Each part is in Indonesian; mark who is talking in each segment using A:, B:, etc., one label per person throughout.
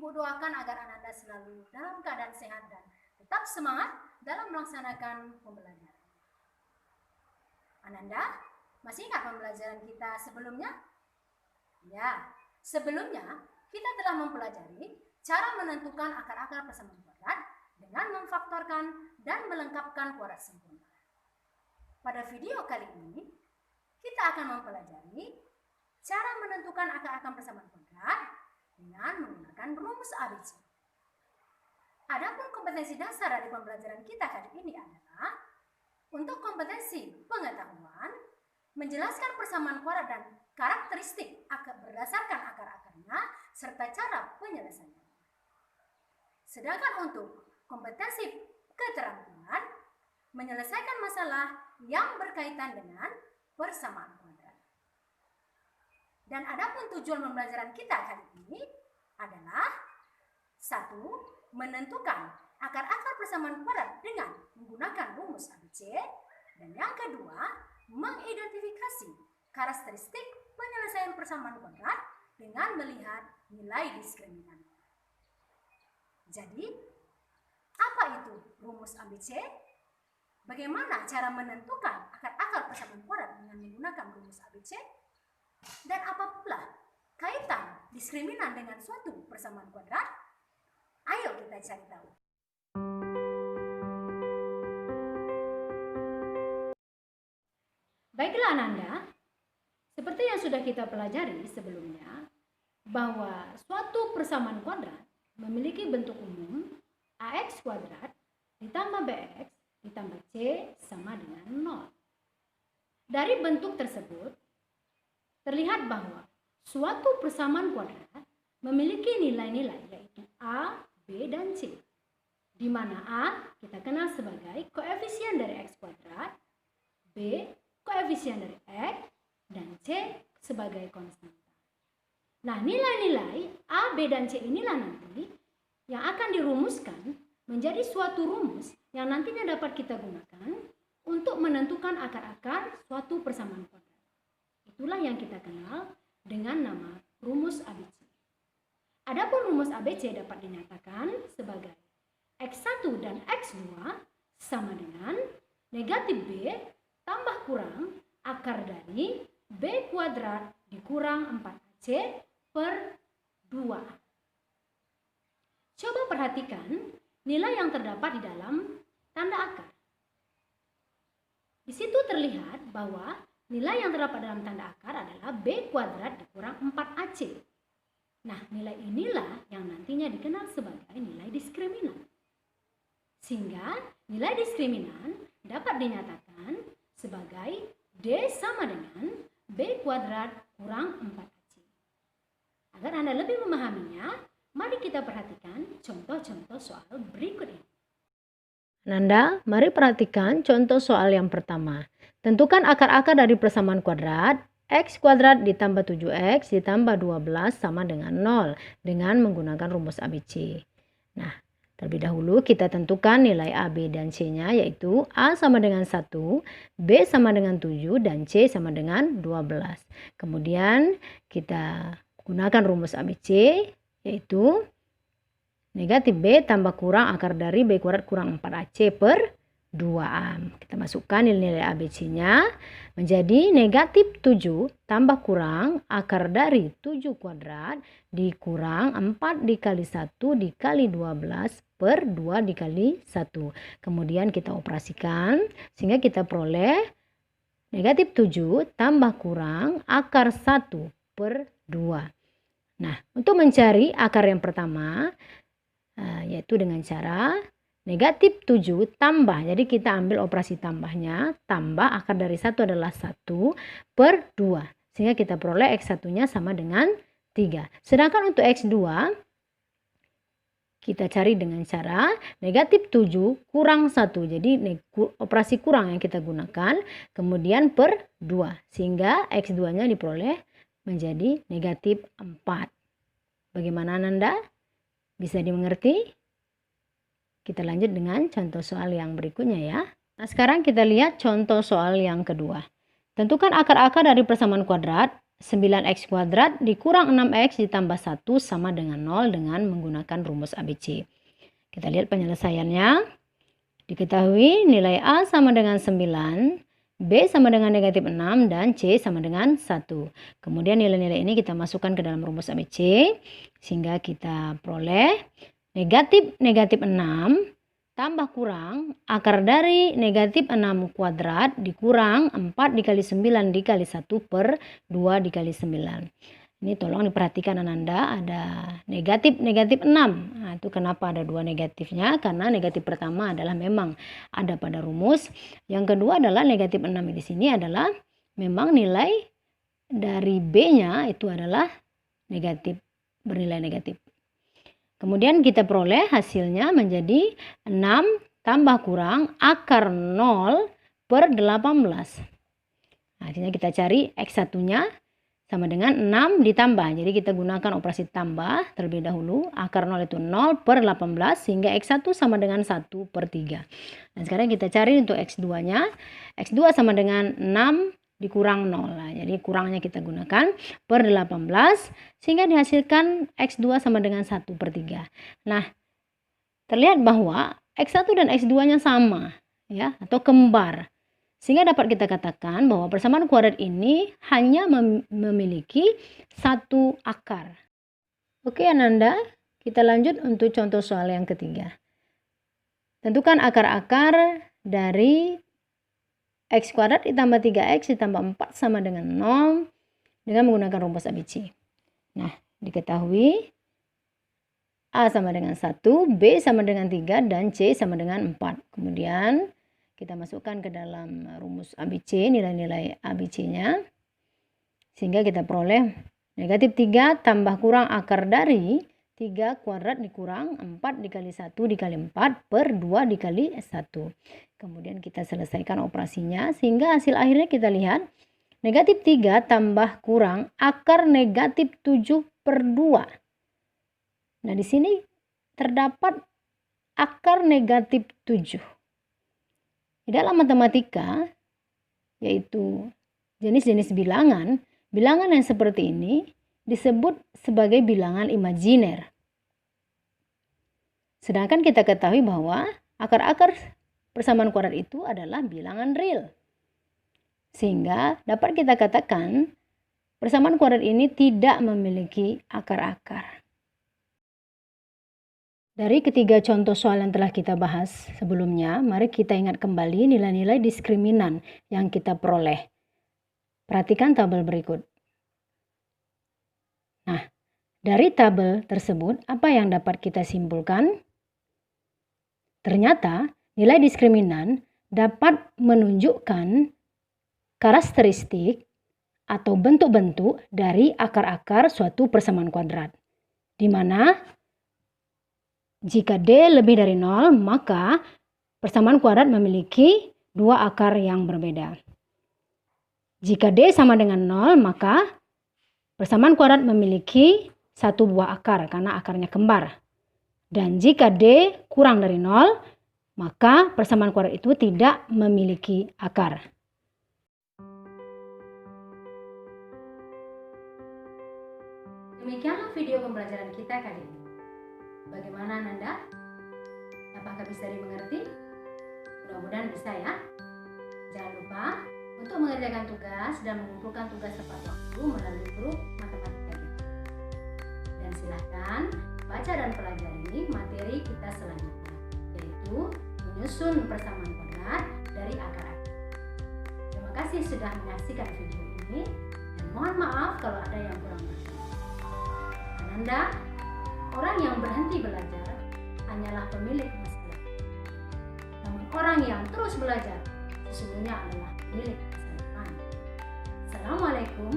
A: Ibu doakan agar Ananda selalu dalam keadaan sehat dan tetap semangat dalam melaksanakan pembelajaran. Ananda, masih ingat pembelajaran kita sebelumnya? Ya, sebelumnya kita telah mempelajari cara menentukan akar-akar persamaan kuadrat dengan memfaktorkan dan melengkapkan kuadrat sempurna. Pada video kali ini, kita akan mempelajari cara menentukan akar-akar persamaan kuadrat dengan menggunakan rumus ABC. Adapun kompetensi dasar dari pembelajaran kita kali ini adalah untuk kompetensi pengetahuan, menjelaskan persamaan kuadrat dan karakteristik berdasarkan akar-akarnya serta cara penyelesaiannya. Sedangkan untuk kompetensi keterampilan, menyelesaikan masalah yang berkaitan dengan persamaan kuadrat. Dan adapun tujuan pembelajaran kita kali ini adalah 1. Menentukan akar-akar persamaan kuadrat dengan menggunakan rumus ABC, dan yang kedua, mengidentifikasi karakteristik penyelesaian persamaan kuadrat dengan melihat nilai diskriminan. Jadi, apa itu rumus ABC? Bagaimana cara menentukan akar-akar persamaan kuadrat dengan menggunakan rumus ABC? Dan apa pula kaitan diskriminan dengan suatu persamaan kuadrat? Ayo kita cari tahu. Baiklah Ananda, seperti yang sudah kita pelajari sebelumnya, bahwa suatu persamaan kuadrat memiliki bentuk umum ax kuadrat ditambah bx ditambah c sama dengan 0. Dari bentuk tersebut, terlihat bahwa suatu persamaan kuadrat memiliki nilai-nilai yaitu A, B, dan C. Di mana A kita kenal sebagai koefisien dari x kuadrat, B koefisien dari x, dan C sebagai konstanta. Nah, nilai-nilai A, B, dan C inilah nanti yang akan dirumuskan menjadi suatu rumus yang nantinya dapat kita gunakan untuk menentukan akar-akar suatu persamaan kuadrat. Itulah yang kita kenal dengan nama rumus ABC. Adapun rumus ABC dapat dinyatakan sebagai X1 dan X2 sama dengan negatif B tambah kurang akar dari B kuadrat dikurang 4AC per 2. Coba perhatikan nilai yang terdapat di dalam tanda akar. Di situ terlihat bahwa nilai yang terdapat dalam tanda akar adalah B kuadrat dikurang 4AC. Nah, nilai inilah yang nantinya dikenal sebagai nilai diskriminan. Sehingga nilai diskriminan dapat dinyatakan sebagai D sama dengan B kuadrat kurang 4AC. Agar Anda lebih memahaminya, mari kita perhatikan contoh-contoh soal berikut ini.
B: Ananda, mari perhatikan contoh soal yang pertama. Tentukan akar-akar dari persamaan kuadrat x kuadrat ditambah 7x ditambah 12 sama dengan 0 dengan menggunakan rumus ABC. Nah, terlebih dahulu kita tentukan nilai A, B, dan C-nya yaitu A sama dengan 1, B sama dengan 7, dan C sama dengan 12. Kemudian kita gunakan rumus ABC yaitu negatif B tambah kurang akar dari B kuadrat kurang 4AC per 2A. Kita masukkan nilai ABC-nya menjadi negatif 7 tambah kurang akar dari 7 kuadrat dikurang 4 dikali 1 dikali 12 per 2 dikali 1. Kemudian kita operasikan sehingga kita peroleh negatif 7 tambah kurang akar 1 per 2. Nah, untuk mencari akar yang pertama, yaitu dengan cara negatif 7 tambah, jadi kita ambil operasi tambahnya, tambah akar dari 1 adalah 1 per 2. Sehingga kita peroleh X1-nya sama dengan 3. Sedangkan untuk X2, kita cari dengan cara negatif 7 kurang 1. Jadi operasi kurang yang kita gunakan, kemudian per 2. Sehingga X2-nya diperoleh menjadi negatif 4. Bagaimana Ananda? Bisa dimengerti? Kita lanjut dengan contoh soal yang berikutnya ya. Nah, sekarang kita lihat contoh soal yang kedua. Tentukan akar-akar dari persamaan kuadrat 9x kuadrat dikurang 6x ditambah 1 sama dengan 0 dengan menggunakan rumus ABC. Kita lihat penyelesaiannya. Diketahui nilai A sama dengan 9, B sama dengan negatif 6, dan C sama dengan 1. Kemudian nilai-nilai ini kita masukkan ke dalam rumus ABC, sehingga kita peroleh negatif 6 tambah kurang akar dari negatif 6 kuadrat dikurang 4 dikali 9 dikali 1 per 2 dikali 9. Ini tolong diperhatikan Ananda, ada negatif 6. Nah, itu kenapa ada 2 negatifnya? Karena negatif pertama adalah memang ada pada rumus. Yang kedua adalah negatif 6 di sini adalah memang nilai dari B-nya itu adalah negatif, bernilai negatif. Kemudian kita peroleh hasilnya menjadi 6 tambah kurang akar 0 per 18. Artinya kita cari X1-nya sama dengan 6 ditambah. Jadi kita gunakan operasi tambah terlebih dahulu. Akar 0 itu 0 per 18 sehingga X1 sama dengan 1 per 3. Nah, sekarang kita cari untuk X2-nya. X2 sama dengan 6 dikurang 0. Nah, jadi kurangnya kita gunakan per 18 sehingga dihasilkan X2 sama dengan 1 per 3. Nah, terlihat bahwa X1 dan X2-nya sama ya, atau kembar. Sehingga dapat kita katakan bahwa persamaan kuadrat ini hanya memiliki satu akar. Oke Ananda, kita lanjut untuk contoh soal yang ketiga. Tentukan akar-akar dari X kuadrat ditambah 3X ditambah 4 sama dengan 0 dengan menggunakan rumus ABC. Nah, diketahui A sama dengan 1, B sama dengan 3, dan C sama dengan 4. Kemudian kita masukkan ke dalam rumus ABC, nilai-nilai ABC-nya. Sehingga kita peroleh negatif 3 tambah kurang akar dari 3 kuadrat dikurang 4 dikali 1 dikali 4 per 2 dikali 1. Kemudian kita selesaikan operasinya sehingga hasil akhirnya kita lihat negatif 3 tambah kurang akar negatif 7 per 2. Nah, di sini terdapat akar negatif 7. Di dalam matematika, yaitu jenis-jenis bilangan, bilangan yang seperti ini disebut sebagai bilangan imajiner. Sedangkan kita ketahui bahwa akar-akar persamaan kuadrat itu adalah bilangan real. Sehingga dapat kita katakan persamaan kuadrat ini tidak memiliki akar-akar. Dari ketiga contoh soal yang telah kita bahas sebelumnya, mari kita ingat kembali nilai-nilai diskriminan yang kita peroleh. Perhatikan tabel berikut. Nah, dari tabel tersebut, apa yang dapat kita simpulkan? Ternyata, nilai diskriminan dapat menunjukkan karakteristik atau bentuk-bentuk dari akar-akar suatu persamaan kuadrat. Di mana jika D lebih dari 0, maka persamaan kuadrat memiliki dua akar yang berbeda. Jika D sama dengan 0, maka persamaan kuadrat memiliki satu buah akar karena akarnya kembar. Dan jika D kurang dari 0, maka persamaan kuadrat itu tidak memiliki akar.
A: Demikianlah video pembelajaran kita kali ini. Bagaimana Nanda? Apakah bisa dimengerti? Mudah-mudahan bisa ya. Jangan lupa untuk mengerjakan tugas dan mengumpulkan tugas tepat waktu melalui grup matematika kita. Dan silakan baca dan pelajari materi kita selanjutnya, yaitu menyusun persamaan kuadrat dari akar-akar. Terima kasih sudah menyaksikan video ini dan mohon maaf kalau ada yang kurang berkenan. Ananda, orang yang berhenti belajar hanyalah pemilik masa lalu. Namun orang yang terus belajar sesungguhnya adalah milik masa depan. Assalamualaikum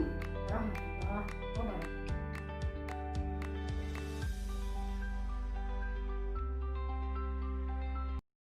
A: warahmatullahi wabarakatuh.